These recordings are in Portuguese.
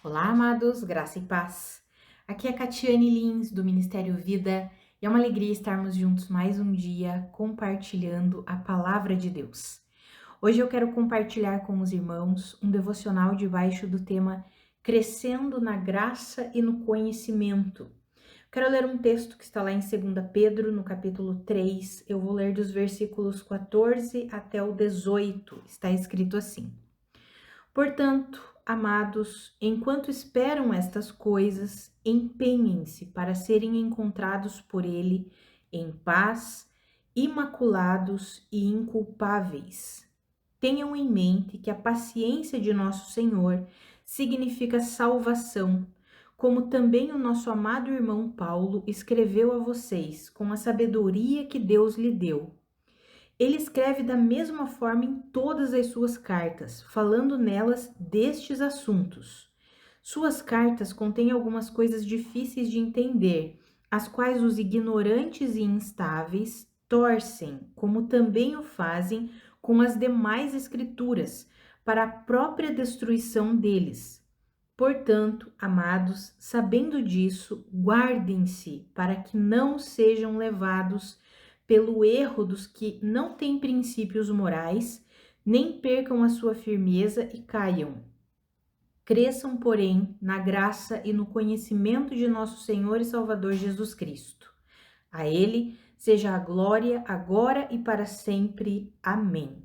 Olá, amados, graça e paz. Aqui é a Catiane Lins, do Ministério Vida, e é uma alegria estarmos juntos mais um dia compartilhando a palavra de Deus. Hoje eu quero compartilhar com os irmãos um devocional debaixo do tema Crescendo na Graça e no Conhecimento. Quero ler um texto que está lá em 2 Pedro, no capítulo 3. Eu vou ler dos versículos 14 até o 18. Está escrito assim: Portanto, amados, enquanto esperam estas coisas, empenhem-se para serem encontrados por Ele em paz, imaculados e inculpáveis. Tenham em mente que a paciência de nosso Senhor significa salvação, como também o nosso amado irmão Paulo escreveu a vocês com a sabedoria que Deus lhe deu. Ele escreve da mesma forma em todas as suas cartas, falando nelas destes assuntos. Suas cartas contêm algumas coisas difíceis de entender, as quais os ignorantes e instáveis torcem, como também o fazem com as demais escrituras, para a própria destruição deles. Portanto, amados, sabendo disso, guardem-se para que não sejam levados pelo erro dos que não têm princípios morais, nem percam a sua firmeza e caiam. Cresçam, porém, na graça e no conhecimento de nosso Senhor e Salvador Jesus Cristo. A Ele seja a glória, agora e para sempre. Amém.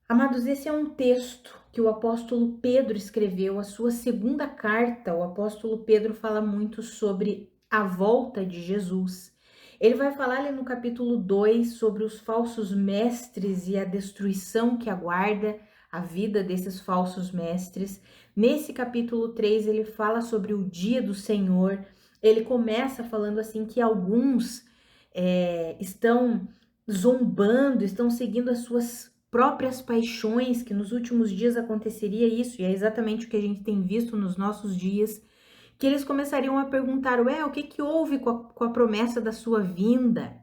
Amados, esse é um texto que o apóstolo Pedro escreveu, a sua segunda carta. O apóstolo Pedro fala muito sobre a volta de Jesus. Ele vai falar ali no capítulo 2 sobre os falsos mestres e a destruição que aguarda a vida desses falsos mestres. Nesse capítulo 3 ele fala sobre o dia do Senhor. Ele começa falando assim que alguns estão zombando, estão seguindo as suas próprias paixões, que nos últimos dias aconteceria isso, e é exatamente o que a gente tem visto nos nossos dias, que eles começariam a perguntar, o que houve com a promessa da sua vinda?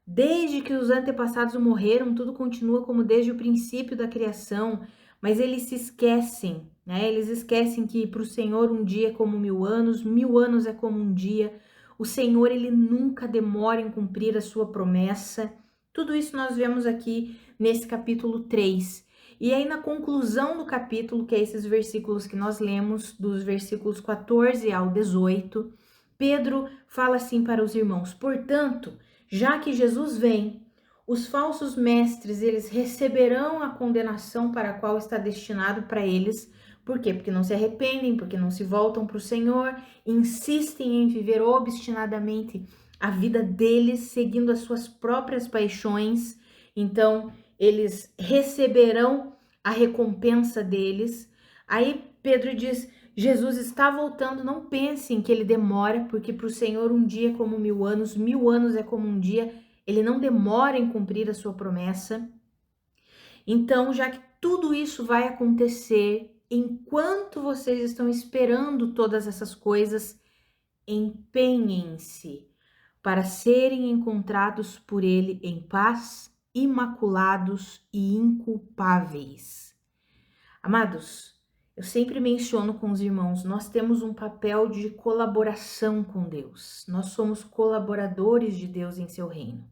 Desde que os antepassados morreram, tudo continua como desde o princípio da criação, mas eles se esquecem, né? Eles esquecem que para o Senhor um dia é como 1000 anos é como um dia. O Senhor, ele nunca demora em cumprir a sua promessa. Tudo isso nós vemos aqui nesse capítulo 3. E aí na conclusão do capítulo, que é esses versículos que nós lemos, dos versículos 14 ao 18, Pedro fala assim para os irmãos: portanto, já que Jesus vem, os falsos mestres, eles receberão a condenação para a qual está destinado para eles. Por quê? Porque não se arrependem, porque não se voltam para o Senhor, insistem em viver obstinadamente a vida deles, seguindo as suas próprias paixões. Então, eles receberão a recompensa deles. Aí Pedro diz: Jesus está voltando, não pensem que ele demora, porque para o Senhor um dia é como 1000 anos é como um dia. Ele não demora em cumprir a sua promessa. Então, já que tudo isso vai acontecer, enquanto vocês estão esperando todas essas coisas, empenhem-se para serem encontrados por ele em paz, imaculados e inculpáveis. Amados, eu sempre menciono com os irmãos, nós temos um papel de colaboração com Deus. Nós somos colaboradores de Deus em seu reino.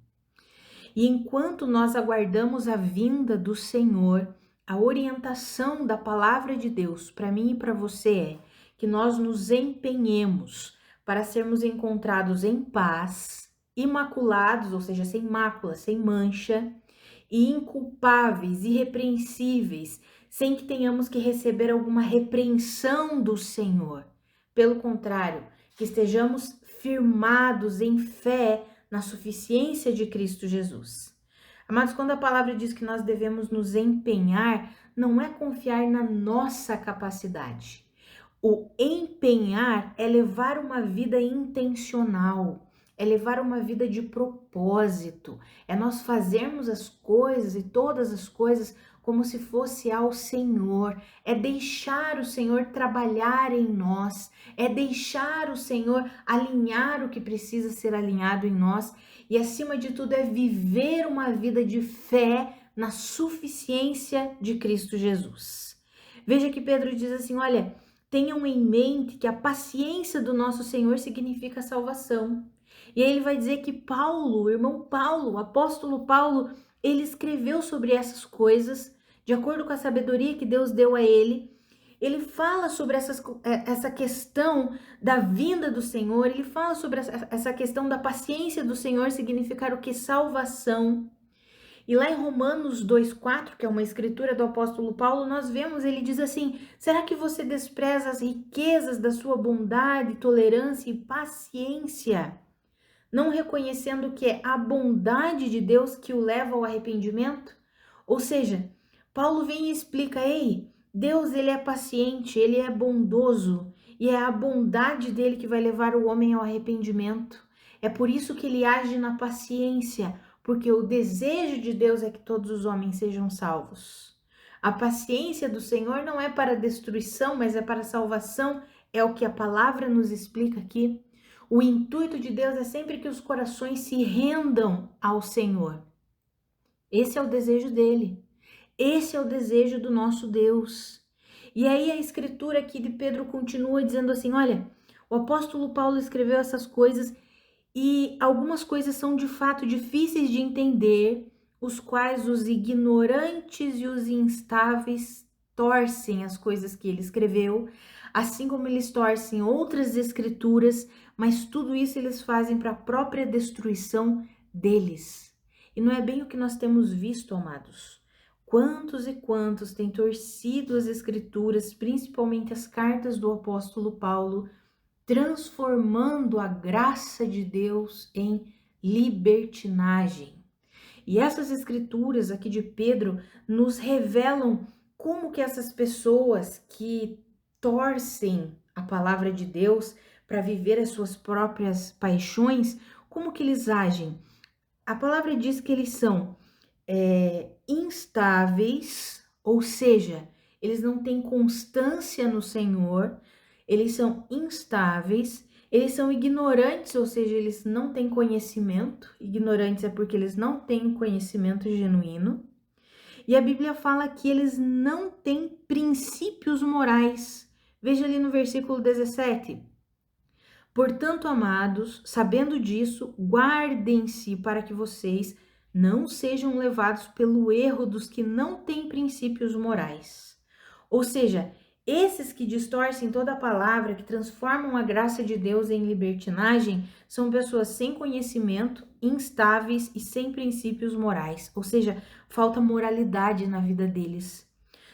E enquanto nós aguardamos a vinda do Senhor, a orientação da palavra de Deus para mim e para você é que nós nos empenhemos para sermos encontrados em paz, imaculados, ou seja, sem mácula, sem mancha, e inculpáveis, irrepreensíveis, sem que tenhamos que receber alguma repreensão do Senhor. Pelo contrário, que estejamos firmados em fé na suficiência de Cristo Jesus. Amados, quando a palavra diz que nós devemos nos empenhar, não é confiar na nossa capacidade. O empenhar é levar uma vida intencional, é levar uma vida de propósito, é nós fazermos as coisas e todas as coisas como se fosse ao Senhor, é deixar o Senhor trabalhar em nós, é deixar o Senhor alinhar o que precisa ser alinhado em nós e, acima de tudo, é viver uma vida de fé na suficiência de Cristo Jesus. Veja que Pedro diz assim, olha, tenham em mente que a paciência do nosso Senhor significa salvação. E aí ele vai dizer que Paulo, o irmão Paulo, o apóstolo Paulo, ele escreveu sobre essas coisas, de acordo com a sabedoria que Deus deu a ele. Ele fala sobre essa questão da vinda do Senhor, ele fala sobre essa questão da paciência do Senhor significar o que? Salvação. E lá em Romanos 2,4, que é uma escritura do apóstolo Paulo, nós vemos, ele diz assim: será que você despreza as riquezas da sua bondade, tolerância e paciência, não reconhecendo que é a bondade de Deus que o leva ao arrependimento? Ou seja, Paulo vem e explica: ei, Deus, ele é paciente, ele é bondoso, e é a bondade dele que vai levar o homem ao arrependimento. É por isso que ele age na paciência, porque o desejo de Deus é que todos os homens sejam salvos. A paciência do Senhor não é para destruição, mas é para salvação, é o que a palavra nos explica aqui. O intuito de Deus é sempre que os corações se rendam ao Senhor. Esse é o desejo dele. Esse é o desejo do nosso Deus. E aí a escritura aqui de Pedro continua dizendo assim: olha, o apóstolo Paulo escreveu essas coisas e algumas coisas são de fato difíceis de entender, os quais os ignorantes e os instáveis torcem as coisas que ele escreveu, assim como eles torcem outras escrituras, mas tudo isso eles fazem para a própria destruição deles. E não é bem o que nós temos visto, amados. Quantos e quantos têm torcido as escrituras, principalmente as cartas do apóstolo Paulo, transformando a graça de Deus em libertinagem. E essas escrituras aqui de Pedro nos revelam como que essas pessoas que torcem a palavra de Deus para viver as suas próprias paixões, como que eles agem? A palavra diz que eles são instáveis, ou seja, eles não têm constância no Senhor, eles são instáveis, eles são ignorantes, ou seja, eles não têm conhecimento. Ignorantes é porque eles não têm conhecimento genuíno. E a Bíblia fala que eles não têm princípios morais. Veja ali no versículo 17. Portanto, amados, sabendo disso, guardem-se para que vocês não sejam levados pelo erro dos que não têm princípios morais. Ou seja, esses que distorcem toda a palavra, que transformam a graça de Deus em libertinagem, são pessoas sem conhecimento, instáveis e sem princípios morais. Ou seja, falta moralidade na vida deles.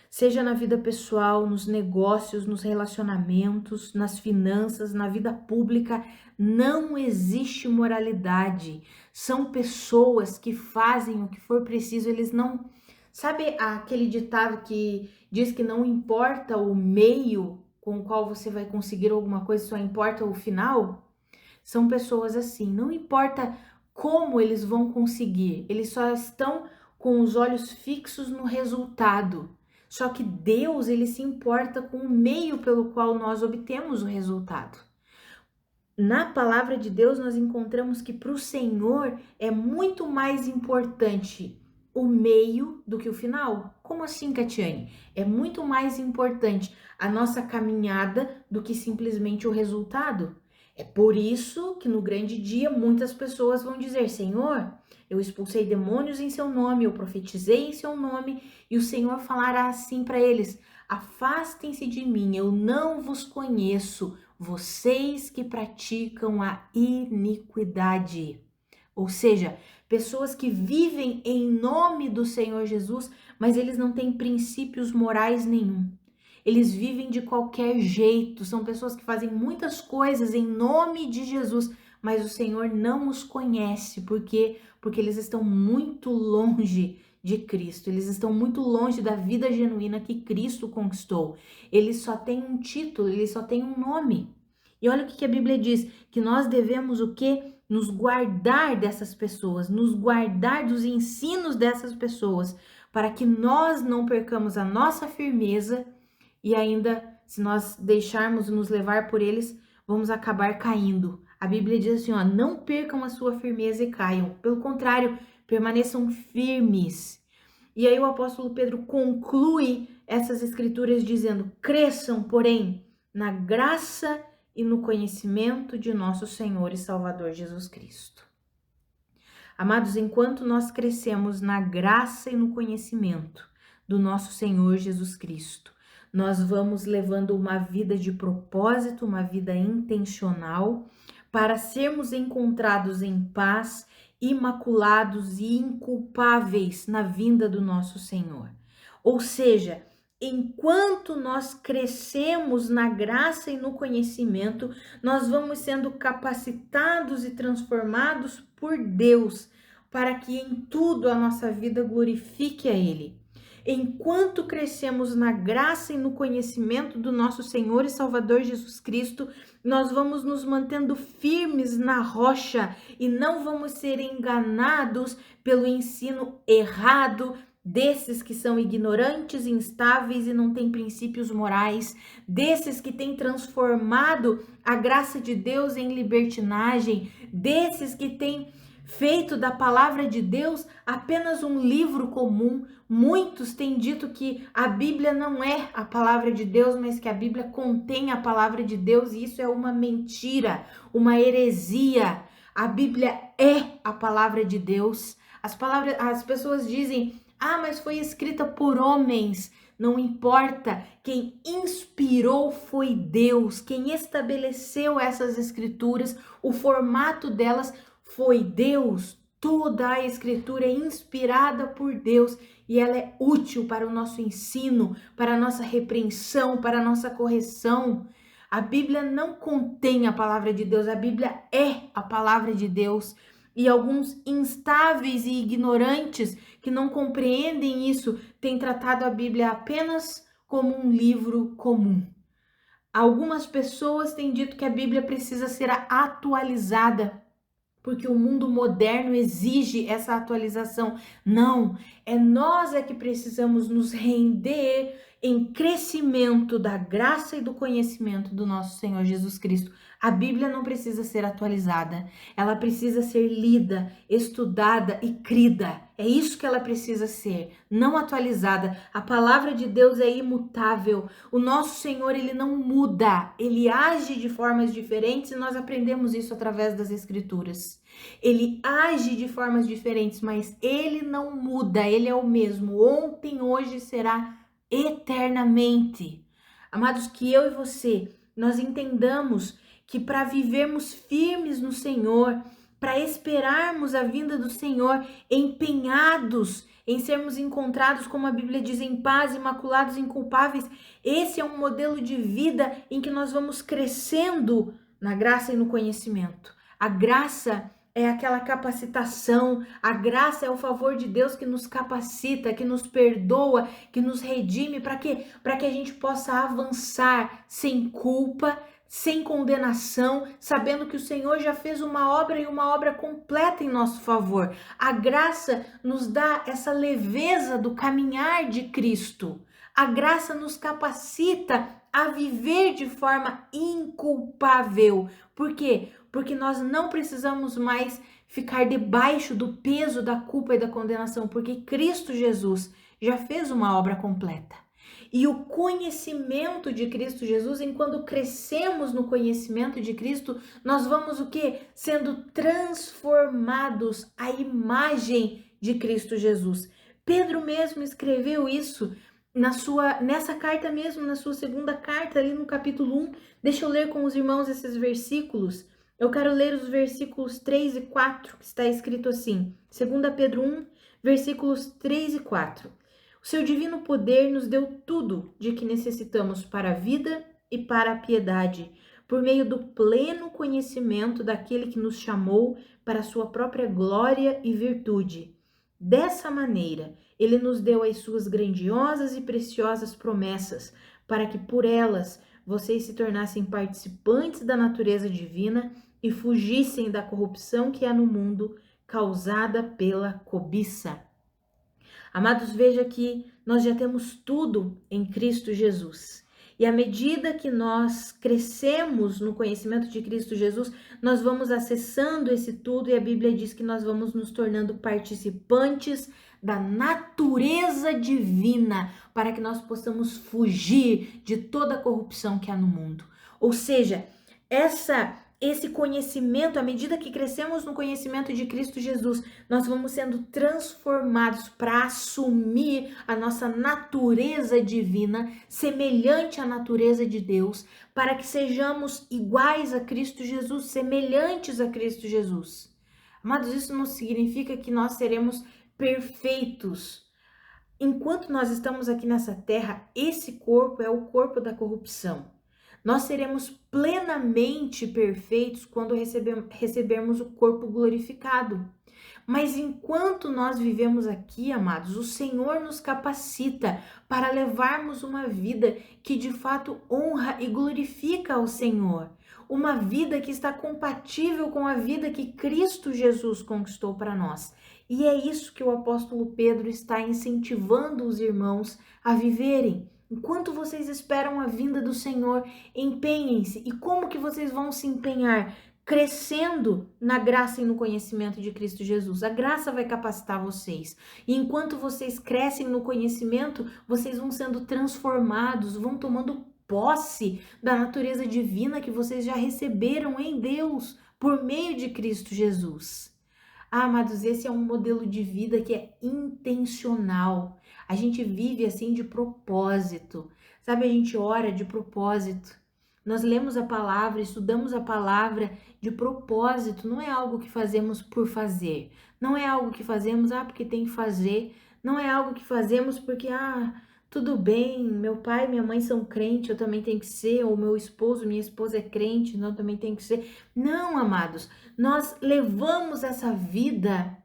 Seja na vida pessoal, nos negócios, nos relacionamentos, nas finanças, na vida pública, não existe moralidade. São pessoas que fazem o que for preciso, eles não... Sabe aquele ditado que diz que não importa o meio com o qual você vai conseguir alguma coisa, só importa o final? São pessoas assim, não importa como eles vão conseguir, eles só estão com os olhos fixos no resultado. Só que Deus, ele se importa com o meio pelo qual nós obtemos o resultado. Na palavra de Deus, nós encontramos que para o Senhor é muito mais importante o meio do que o final. Como assim, Catiane? É muito mais importante a nossa caminhada do que simplesmente o resultado. É por isso que no grande dia muitas pessoas vão dizer: Senhor, eu expulsei demônios em seu nome, eu profetizei em seu nome, e o Senhor falará assim para eles: afastem-se de mim, eu não vos conheço, vocês que praticam a iniquidade. Ou seja, pessoas que vivem em nome do Senhor Jesus, mas eles não têm princípios morais nenhum. Eles vivem de qualquer jeito, são pessoas que fazem muitas coisas em nome de Jesus, mas o Senhor não os conhece, porque eles estão muito longe de Cristo, eles estão muito longe da vida genuína que Cristo conquistou. Eles só têm um título, eles só têm um nome. E olha o que a Bíblia diz, que nós devemos o quê? Nos guardar dessas pessoas, nos guardar dos ensinos dessas pessoas, para que nós não percamos a nossa firmeza e ainda, se nós deixarmos nos levar por eles, vamos acabar caindo. A Bíblia diz assim, ó, não percam a sua firmeza e caiam. Pelo contrário, permaneçam firmes. E aí o apóstolo Pedro conclui essas escrituras dizendo: cresçam, porém, na graça e no conhecimento de nosso Senhor e Salvador Jesus Cristo. Amados, enquanto nós crescemos na graça e no conhecimento do nosso Senhor Jesus Cristo, nós vamos levando uma vida de propósito, uma vida intencional, para sermos encontrados em paz, imaculados e inculpáveis na vinda do nosso Senhor. Ou seja, enquanto nós crescemos na graça e no conhecimento, nós vamos sendo capacitados e transformados por Deus, para que em tudo a nossa vida glorifique a Ele. Enquanto crescemos na graça e no conhecimento do nosso Senhor e Salvador Jesus Cristo, nós vamos nos mantendo firmes na rocha e não vamos ser enganados pelo ensino errado desses que são ignorantes, instáveis e não têm princípios morais, desses que têm transformado a graça de Deus em libertinagem, desses que têm feito da palavra de Deus apenas um livro comum. Muitos têm dito que a Bíblia não é a palavra de Deus, mas que a Bíblia contém a palavra de Deus, e isso é uma mentira, uma heresia. A Bíblia é a palavra de Deus. As pessoas dizem: "Ah, mas foi escrita por homens". Não importa, quem inspirou foi Deus, quem estabeleceu essas escrituras, o formato delas foi Deus. Toda a escritura é inspirada por Deus e ela é útil para o nosso ensino, para a nossa repreensão, para a nossa correção. A Bíblia não contém a palavra de Deus, a Bíblia é a palavra de Deus. E alguns instáveis e ignorantes que não compreendem isso têm tratado a Bíblia apenas como um livro comum. Algumas pessoas têm dito que a Bíblia precisa ser atualizada, porque o mundo moderno exige essa atualização. Não, nós que precisamos nos render em crescimento da graça e do conhecimento do nosso Senhor Jesus Cristo. A Bíblia não precisa ser atualizada, ela precisa ser lida, estudada e crida. É isso que ela precisa ser, não atualizada. A palavra de Deus é imutável. O nosso Senhor, ele não muda, ele age de formas diferentes e nós aprendemos isso através das Escrituras. Ele age de formas diferentes, mas ele não muda, ele é o mesmo, ontem, hoje, será eternamente. Amados, que eu e você, nós entendamos que para vivermos firmes no Senhor, para esperarmos a vinda do Senhor, empenhados em sermos encontrados, como a Bíblia diz, em paz, imaculados, inculpáveis, esse é um modelo de vida em que nós vamos crescendo na graça e no conhecimento. A graça é aquela capacitação, a graça é o favor de Deus que nos capacita, que nos perdoa, que nos redime, para quê? Para que a gente possa avançar sem culpa, sem condenação, sabendo que o Senhor já fez uma obra e uma obra completa em nosso favor. A graça nos dá essa leveza do caminhar de Cristo. A graça nos capacita a viver de forma inculpável. Por quê? Porque nós não precisamos mais ficar debaixo do peso da culpa e da condenação, porque Cristo Jesus já fez uma obra completa. E o conhecimento de Cristo Jesus, enquanto crescemos no conhecimento de Cristo, nós vamos o quê? Sendo transformados à imagem de Cristo Jesus. Pedro mesmo escreveu isso nessa carta mesmo, na sua segunda carta, ali no capítulo 1. Deixa eu ler com os irmãos esses versículos. Eu quero ler os versículos 3 e 4, que está escrito assim, 2 Pedro 1, versículos 3 e 4. O seu divino poder nos deu tudo de que necessitamos para a vida e para a piedade, por meio do pleno conhecimento daquele que nos chamou para a sua própria glória e virtude. Dessa maneira, ele nos deu as suas grandiosas e preciosas promessas, para que por elas vocês se tornassem participantes da natureza divina e fugissem da corrupção que há no mundo causada pela cobiça. Amados, veja que nós já temos tudo em Cristo Jesus. E à medida que nós crescemos no conhecimento de Cristo Jesus, nós vamos acessando esse tudo, e a Bíblia diz que nós vamos nos tornando participantes da natureza divina, para que nós possamos fugir de toda a corrupção que há no mundo. Ou seja, esse conhecimento, à medida que crescemos no conhecimento de Cristo Jesus, nós vamos sendo transformados para assumir a nossa natureza divina, semelhante à natureza de Deus, para que sejamos iguais a Cristo Jesus, semelhantes a Cristo Jesus. Amados, isso não significa que nós seremos perfeitos. Enquanto nós estamos aqui nessa terra, esse corpo é o corpo da corrupção. Nós seremos plenamente perfeitos quando recebermos o corpo glorificado. Mas enquanto nós vivemos aqui, amados, o Senhor nos capacita para levarmos uma vida que de fato honra e glorifica ao Senhor. Uma vida que está compatível com a vida que Cristo Jesus conquistou para nós. E é isso que o apóstolo Pedro está incentivando os irmãos a viverem. Enquanto vocês esperam a vinda do Senhor, empenhem-se. E como que vocês vão se empenhar? Crescendo na graça e no conhecimento de Cristo Jesus. A graça vai capacitar vocês. E enquanto vocês crescem no conhecimento, vocês vão sendo transformados, vão tomando posse da natureza divina que vocês já receberam em Deus por meio de Cristo Jesus. Amados, esse é um modelo de vida que é intencional. A gente vive assim de propósito. Sabe, a gente ora de propósito. Nós lemos a palavra, estudamos a palavra de propósito. Não é algo que fazemos por fazer. Não é algo que fazemos, porque tem que fazer. Não é algo que fazemos porque, tudo bem, meu pai e minha mãe são crentes, eu também tenho que ser, ou meu esposo, minha esposa é crente, então eu também tenho que ser. Não, amados, nós levamos essa vida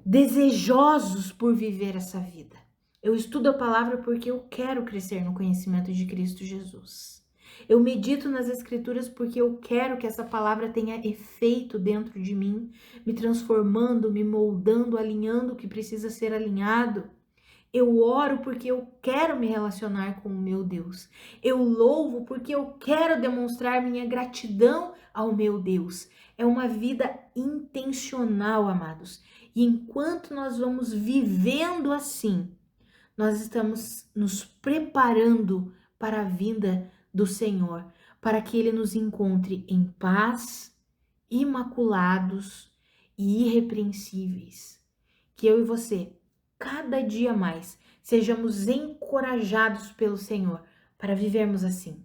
desejosos por viver essa vida. Eu estudo a palavra porque eu quero crescer no conhecimento de Cristo Jesus. Eu medito nas Escrituras porque eu quero que essa palavra tenha efeito dentro de mim, me transformando, me moldando, alinhando o que precisa ser alinhado. Eu oro porque eu quero me relacionar com o meu Deus. Eu louvo porque eu quero demonstrar minha gratidão ao meu Deus. É uma vida intencional, amados. E enquanto nós vamos vivendo assim, nós estamos nos preparando para a vinda do Senhor, para que Ele nos encontre em paz, imaculados e irrepreensíveis. Que eu e você, cada dia mais, sejamos encorajados pelo Senhor para vivermos assim.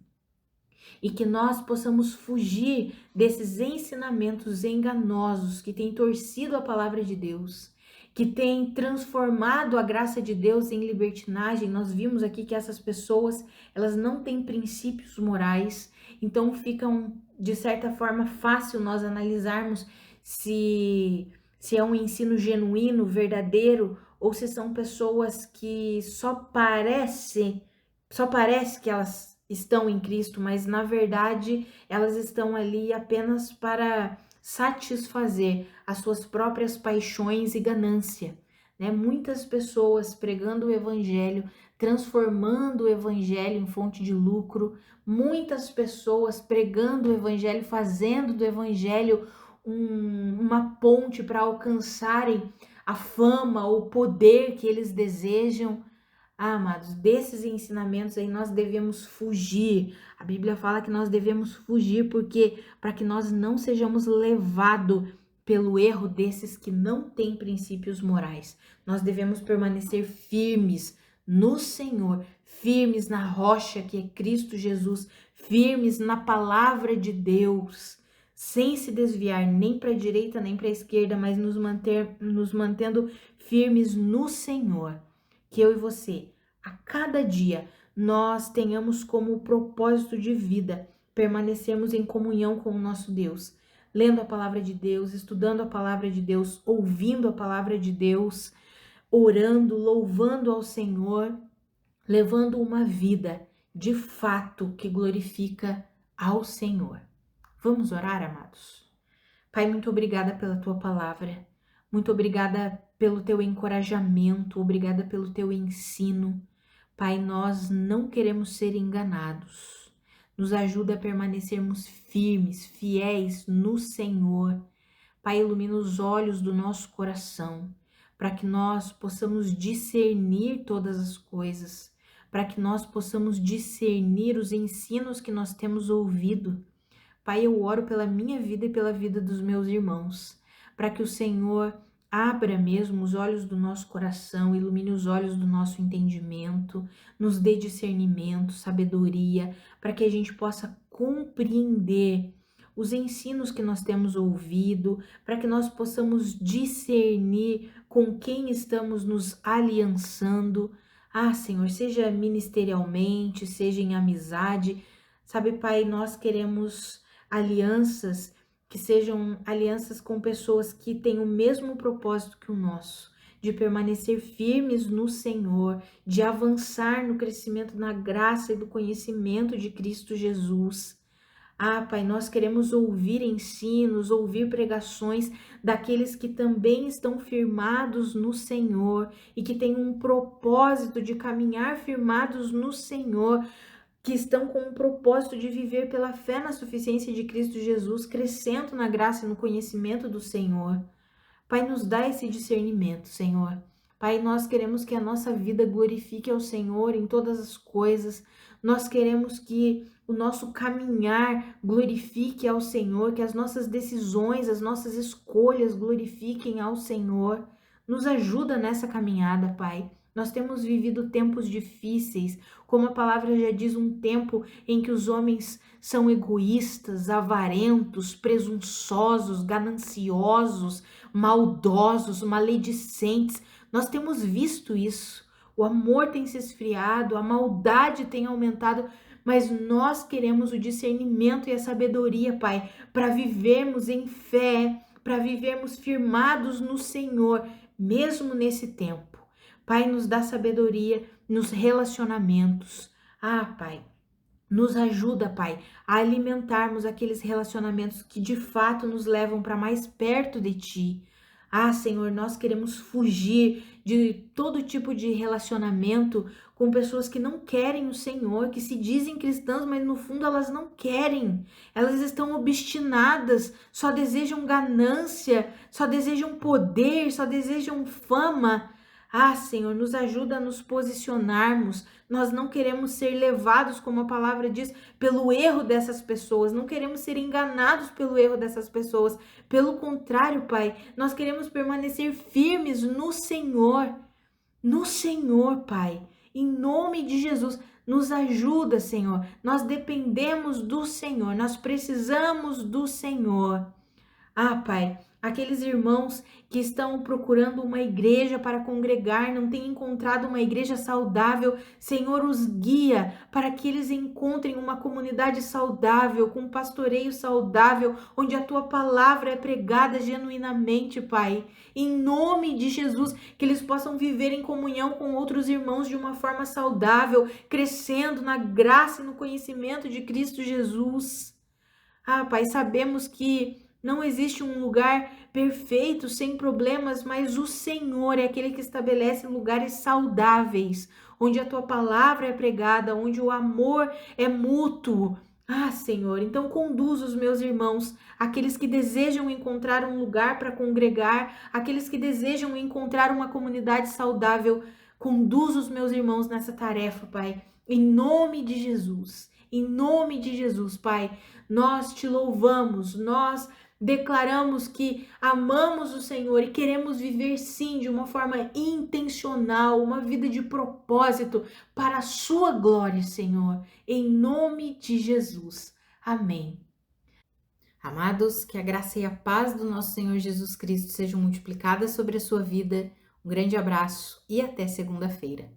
E que nós possamos fugir desses ensinamentos enganosos que têm torcido a palavra de Deus, que têm transformado a graça de Deus em libertinagem. Nós vimos aqui que essas pessoas, elas não têm princípios morais, então fica de certa forma fácil nós analisarmos se é um ensino genuíno, verdadeiro, ou se são pessoas que só parece que elas estão em Cristo, mas na verdade elas estão ali apenas para satisfazer as suas próprias paixões e ganância, né? Muitas pessoas pregando o evangelho, transformando o evangelho em fonte de lucro, muitas pessoas pregando o evangelho, fazendo do evangelho uma ponte para alcançarem a fama, o poder que eles desejam. Amados, desses ensinamentos aí nós devemos fugir. A Bíblia fala que nós devemos fugir porque para que nós não sejamos levados pelo erro desses que não têm princípios morais. Nós devemos permanecer firmes no Senhor, firmes na rocha que é Cristo Jesus, firmes na palavra de Deus, sem se desviar nem para a direita nem para a esquerda, mas nos mantendo firmes no Senhor. Que eu e você, a cada dia, nós tenhamos como propósito de vida permanecermos em comunhão com o nosso Deus, lendo a palavra de Deus, estudando a palavra de Deus, ouvindo a palavra de Deus, orando, louvando ao Senhor, levando uma vida de fato que glorifica ao Senhor. Vamos orar, amados? Pai, muito obrigada pela tua palavra, muito obrigada pelo teu encorajamento, obrigada pelo teu ensino. Pai, nós não queremos ser enganados. Nos ajuda a permanecermos firmes, fiéis no Senhor. Pai, ilumina os olhos do nosso coração, para que nós possamos discernir todas as coisas, para que nós possamos discernir os ensinos que nós temos ouvido. Pai, eu oro pela minha vida e pela vida dos meus irmãos, para que o Senhor abra mesmo os olhos do nosso coração, ilumine os olhos do nosso entendimento, nos dê discernimento, sabedoria, para que a gente possa compreender os ensinos que nós temos ouvido, para que nós possamos discernir com quem estamos nos aliançando. Ah, Senhor, seja ministerialmente, seja em amizade. Sabe, Pai, nós queremos alianças que sejam alianças com pessoas que têm o mesmo propósito que o nosso, de permanecer firmes no Senhor, de avançar no crescimento na graça e do conhecimento de Cristo Jesus. Ah, Pai, nós queremos ouvir ensinos, ouvir pregações daqueles que também estão firmados no Senhor e que têm um propósito de caminhar firmados no Senhor, que estão com o propósito de viver pela fé na suficiência de Cristo Jesus, crescendo na graça e no conhecimento do Senhor. Pai, nos dá esse discernimento, Senhor. Pai, nós queremos que a nossa vida glorifique ao Senhor em todas as coisas. Nós queremos que o nosso caminhar glorifique ao Senhor, que as nossas decisões, as nossas escolhas glorifiquem ao Senhor. Nos ajuda nessa caminhada, Pai. Nós temos vivido tempos difíceis, como a palavra já diz, um tempo em que os homens são egoístas, avarentos, presunçosos, gananciosos, maldosos, maledicentes. Nós temos visto isso. O amor tem se esfriado, a maldade tem aumentado, mas nós queremos o discernimento e a sabedoria, Pai, para vivermos em fé, para vivermos firmados no Senhor, mesmo nesse tempo. Pai, nos dá sabedoria nos relacionamentos. Ah, Pai, nos ajuda, Pai, a alimentarmos aqueles relacionamentos que de fato nos levam para mais perto de Ti. Ah, Senhor, nós queremos fugir de todo tipo de relacionamento com pessoas que não querem o Senhor, que se dizem cristãs, mas no fundo elas não querem. Elas estão obstinadas, só desejam ganância, só desejam poder, só desejam fama. Ah, Senhor, nos ajuda a nos posicionarmos. Nós não queremos ser levados, como a palavra diz, pelo erro dessas pessoas. Não queremos ser enganados pelo erro dessas pessoas. Pelo contrário, Pai, nós queremos permanecer firmes no Senhor. No Senhor, Pai. Em nome de Jesus, nos ajuda, Senhor. Nós dependemos do Senhor. Nós precisamos do Senhor. Ah, Pai, aqueles irmãos que estão procurando uma igreja para congregar, não têm encontrado uma igreja saudável, Senhor, os guia para que eles encontrem uma comunidade saudável, com um pastoreio saudável, onde a Tua palavra é pregada genuinamente, Pai. Em nome de Jesus, que eles possam viver em comunhão com outros irmãos de uma forma saudável, crescendo na graça e no conhecimento de Cristo Jesus. Ah, Pai, sabemos que não existe um lugar perfeito, sem problemas, mas o Senhor é aquele que estabelece lugares saudáveis, onde a Tua palavra é pregada, onde o amor é mútuo. Ah, Senhor, então conduz os meus irmãos, aqueles que desejam encontrar um lugar para congregar, aqueles que desejam encontrar uma comunidade saudável, conduz os meus irmãos nessa tarefa, Pai, em nome de Jesus. Em nome de Jesus, Pai, nós te louvamos, nós declaramos que amamos o Senhor e queremos viver sim de uma forma intencional, uma vida de propósito para a sua glória, Senhor, em nome de Jesus. Amém. Amados, que a graça e a paz do nosso Senhor Jesus Cristo sejam multiplicadas sobre a sua vida. Um grande abraço e até segunda-feira.